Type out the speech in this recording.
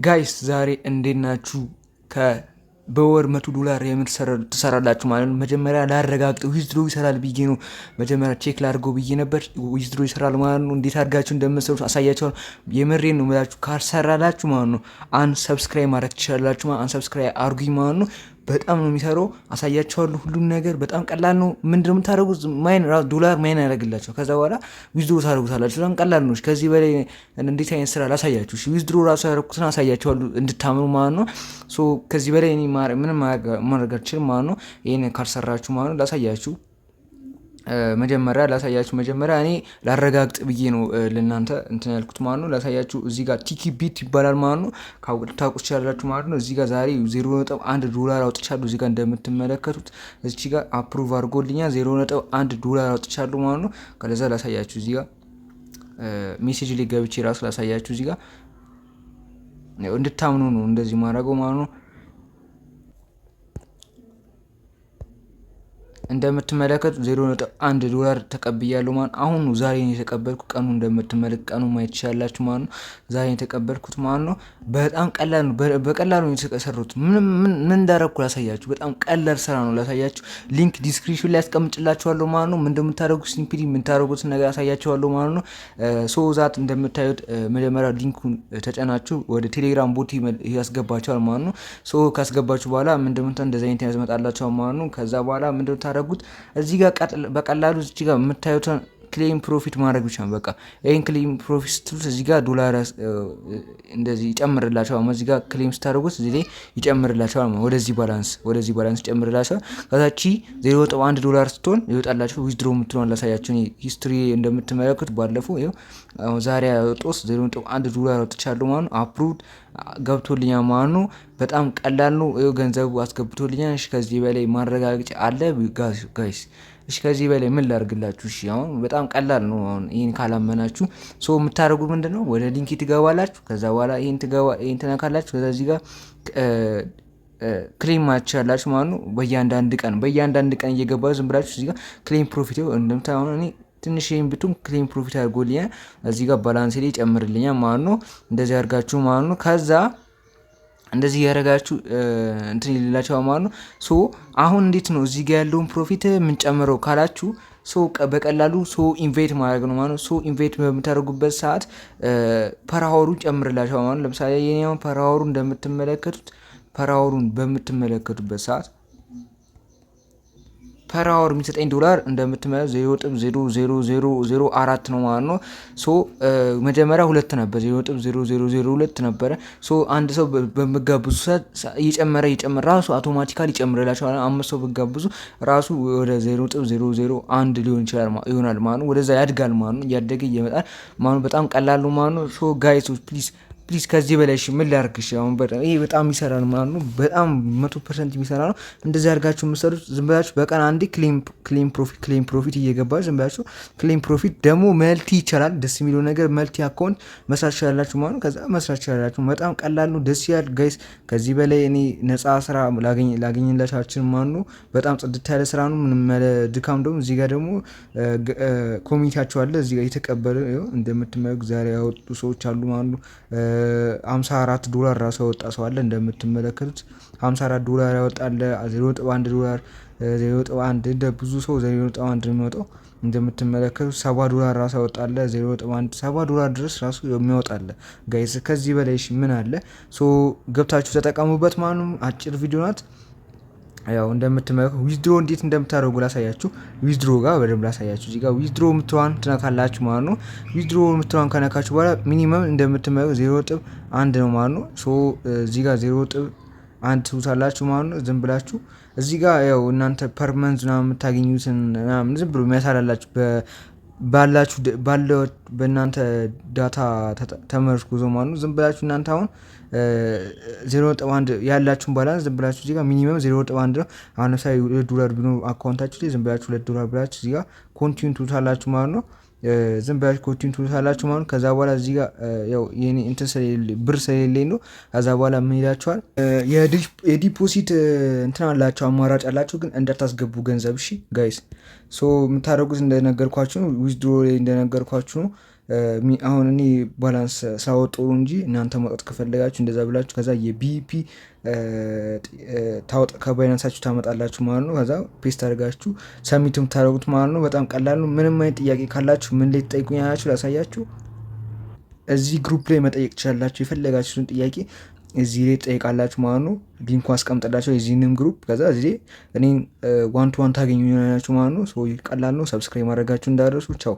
ጋይስ ዛሬ እንዴት ናችሁ? በወር $100 የምር ትሰራላችሁ ማለት ነው። መጀመሪያ ላረጋግጥ ዊዝድሮ ይሰራል ብዬ ነው መጀመሪያ ቼክ ላድርገው ብዬ ነበር። ዊዝድሮ ይሰራል ማለት ነው። እንዴት አድርጋችሁ እንደምትሰሩት አሳያችኋለሁ። የምሬን ነው የምላችሁ። ካልሰራላችሁ ማለት ነው አንሰብስክራይብ ማድረግ ትችላላችሁ። አንሰብስክራይብ አድርጉኝ ማለት ነው። በጣም ነው የሚሰራው። አሳያችኋለሁ ሁሉም ነገር በጣም ቀላል ነው። ምንድነው የምታደርጉት? ዶላር ማይን ያደርግላቸው ከዛ በኋላ ዊዝድሮ ታደርጉታላችሁ። በጣም ቀላል ነው። ከዚህ በላይ እንዴት አይነት ስራ ላሳያችሁ። ዊዝድሮ ራሱ ያደረኩትን አሳያችኋለሁ እንድታምኑ ማለት ነው። ከዚህ በላይ ምንም ማድረግ አልችልም ማለት ነው። ይህን ካልሰራችሁ ማለት ነው ላሳያችሁ መጀመሪያ እኔ ላረጋግጥ ብዬ ነው ለእናንተ እንትን ያልኩት ማለት ነው። ላሳያችሁ እዚህ ጋር ቲኪ ቢት ይባላል ማለት ነው። ታውቁ ትችላላችሁ ማለት ነው። እዚህ ጋር ዛሬ $0.1 አውጥቻለሁ። እዚህ ጋር እንደምትመለከቱት እዚህ ጋር አፕሩቭ አድርጎልኛል። $0.1 አውጥቻለሁ ማለት ነው። ከዛ ላሳያችሁ እዚህ ጋር ሜሴጅ ላይ ገብቼ ራሱ ላሳያችሁ እዚህ ጋር እንድታምኑ ነው እንደዚህ ማድረገው ማለት ነው። እንደምትመለከቱ $0.1 ተቀብያለሁ ማለት አሁን ነው ዛሬ ነው የተቀበልኩት። ቀኑ እንደምትመለከቱ ቀኑ ማየት ትችላላችሁ ማለት ነው። ዛሬ ነው የተቀበልኩት ማለት ነው። በጣም ቀላል ነው። በቀላሉ ነው የተሰሩት። ምን እንዳደረኩ ላሳያችሁ። በጣም ቀላል ስራ ነው ላሳያችሁ። ሊንክ ዲስክሪፕሽን ላይ አስቀምጥላችኋለሁ ማለት ነው። ምን እንደምታደርጉት ሲምፕሊ የምታደርጉት ነገር አሳያችኋለሁ ማለት ነው። ዛት እንደምታዩት መጀመሪያ ሊንኩን ተጨናችሁ ወደ ቴሌግራም ቦት ያስገባችኋል ማለት ነው። ካስገባችሁ በኋላ እንደዚህ አይነት ያስመጣላችኋል ማለት ነው። ከዛ በኋላ እንደምታደርጉት እዚህ ጋር በቀላሉ እዚህ ጋር የምታዩትን ክሌም ፕሮፊት ማድረግ ብቻ ነው። በቃ ይሄን ክሌም ፕሮፊት ስትሉት እዚህ ጋር ዶላር እንደዚህ ይጨምርላችኋል። እዚህ ጋር ክሌም ስታደርጉት እዚህ ላይ ይጨምርላችኋል ማለት ወደዚህ ባላንስ ይጨምርላችኋል። ከዛቺ $0.1 ስትሆን ይወጣላችሁ። ዊዝድሮ የምትሆን ላሳያችሁ። ሂስትሪ እንደምትመለከቱት ባለፈው ይኸው ዛሬ ያወጣሁት $0.1 አውጥቻለሁ ማለት ነው። አፕሩቭድ ገብቶልኛል ማለት ነው። በጣም ቀላል ነው። ይኸው ገንዘቡ አስገብቶልኛል። እሺ ከዚህ በላይ ማረጋገጫ አለ ጋይስ? እሺ ከዚህ በላይ ምን ላድርግላችሁ? እሺ አሁን በጣም ቀላል ነው። አሁን ይሄን ካላመናችሁ የምታደርጉት ምንድነው? ወደ ሊንክ ትገባላችሁ። ከዛ በኋላ ይሄን ትነካላችሁ። ከዛ እዚህ ጋር ክሌም ማቻላችሁ ማለት ነው። በእያንዳንድ ቀን እየገባችሁ ዝም ብላችሁ እዚህ ጋር ክሌም ፕሮፊት እንደምታውቁ እኔ ትንሽ ይሄን ብቱም ክሌም ፕሮፊት አድርጎልኛል። እዚህ ጋር ባላንስ ላይ ጨምርልኛል ማለት ነው። እንደዚህ አድርጋችሁ ማለት ነው። ከዛ እንደዚህ ያደረጋችሁ እንትን ይላችሁ ማለት ነው። አሁን እንዴት ነው እዚህ ጋር ያለውን ፕሮፊት ምን ጨምረው ካላችሁ በቀላሉ ኢንቬት ማድረግ ነው ማለት ነው። ኢንቬት በምታደርጉበት ሰዓት ፐራወሩ ጨምርላችሁ ማለት ነው። ለምሳሌ የኔው ፐራወሩ እንደምትመለከቱት በምትመለከቱበት ሰዓት ፐር አወር የሚሰጠኝ ዶላር እንደምትመለከቱት $0.0004 ነው ማለት ነው። መጀመሪያ 2 ነበር፣ $0.0002 ነበረ። አንድ ሰው በመጋብዙ እየጨመረ ራሱ አውቶማቲካሊ ይጨምርላችኋል። 5 ሰው በጋብዙ ራሱ ወደ $0.001 ይሆናል ማለት ነው። ወደዛ ያድጋል ማለት ነው። እያደገ ይመጣል ማለት ነው። በጣም ቀላል ነው ማለት ነው። ጋይሶች ፕሊዝ ከዚህ በላይ ምን ላድርግሽ? አሁን ይሄ በጣም ይሰራል ማለት ነው። በጣም 100% የሚሰራ ነው። እንደዚህ አድርጋችሁ የምትሰሩት ዝም ብላችሁ በቀን አንዴ ክሌም ፕሮፊት እየገባችሁ ዝም ብላችሁ ክሌም ፕሮፊት ደግሞ መልቲ ይቻላል። ደስ የሚለው ነገር መልቲ አካውንት መስራት ይችላላችሁ ማለት ነው። ከዛ መስራት ይችላላችሁ። በጣም ቀላል ነው። ደስ ይላል ጋይስ። ከዚህ በላይ እኔ ነፃ ስራ ላገኝላችሁ ማለት ነው። በጣም ጽድት ያለ ስራ ነው። ምንም ድካም ደግሞ እዚህ ጋር ደግሞ ኮሚኒቲያቸው አለ። እዚህ ጋር የተቀበለ እንደምትመለከቱ ዛሬ ያወጡ ሰዎች አሉ ማለት ነው። $54 ራሱ ያወጣ ሰው አለ። እንደምትመለከቱት $54 ያወጣል። $0.1 $0.1 እንደ ብዙ ሰው $0.1 የሚወጣው እንደምትመለከቱት $70 ራሱ ያወጣል። $0.1 $70 ድረስ ራሱ የሚያወጣል ጋይስ። ከዚህ በላይ ምን አለ? ገብታችሁ ተጠቀሙበት ማለት ነው። አጭር ቪዲዮ ናት። ያው እንደምትመለከቱ ዊዝድሮ እንዴት እንደምታደርጉ ላሳያችሁ። ዊዝድሮ ጋር በደንብ ላሳያችሁ። እዚህ ጋር ዊዝድሮ የምትዋን ትነካላችሁ ማለት ነው። ዊዝድሮ የምትዋን ከነካችሁ በኋላ ሚኒመም እንደምትመለከቱ $0.1 ነው ማለት ነው። እዚህ ጋር $0.1 ትውታላችሁ ማለት ነው። ዝም ብላችሁ እዚህ ጋር ያው እናንተ ፐርመንት ነው የምታገኙትን ምናምን ዝም ብሎ የሚያሳላላችሁ በእናንተ ዳታ ተመርኩዞ ማለት ነው። ዝም ብላችሁ እናንተ አሁን $0.1 ያላችሁን ባላንስ ዝም ብላችሁ እዚህ ጋር ሚኒመም $0.1 ነው። አሁን ለምሳሌ $2 ቢኖር አካውንታችሁ ላይ ዝም ብላችሁ $2 ብላችሁ እዚህ ጋር ኮንቲኒው ትሉታላችሁ ማለት ነው። ዝም ብላችሁ ኮንቲኒው ትሉታላችሁ ማለት ነው። ከዛ በኋላ እዚህ ጋር ያው የኔ ብር ስለሌለኝ ነው። ከዛ በኋላ ምን ይላችኋል? የዲፖዚት እንትን አላችሁ፣ አማራጭ አላችሁ፣ ግን እንዳታስገቡ ገንዘብ። እሺ ጋይስ የምታደርጉት እንደነገርኳችሁ ነው። ዊዝድሮ ላይ እንደነገርኳችሁ ነው። አሁን እኔ ባላንስ ሳወጡ እንጂ እናንተ ማውጣት ከፈለጋችሁ እንደዛ ብላችሁ ከዛ የቢፒ ከባይናንሳችሁ ታመጣላችሁ ማለት ነው። ከዛ ፔስት አድርጋችሁ ሰሚት የምታደርጉት ማለት ነው። በጣም ቀላል ነው። ምንም አይነት ጥያቄ ካላችሁ ምን ላይ ትጠይቁኛላችሁ ላሳያችሁ። እዚህ ግሩፕ ላይ መጠየቅ ትችላላችሁ። የፈለጋችሁትን ጥያቄ እዚህ ላይ ትጠይቃላችሁ ማለት ነው። ሊንኩ አስቀምጥላቸው የዚህንም ግሩፕ ከዛ እዚህ እኔ ዋን ቱ ዋን ታገኙ ናችሁ ማለት ነው። ቀላል ነው። ሰብስክራይብ ማድረጋችሁ እንዳደረሱ ቻው።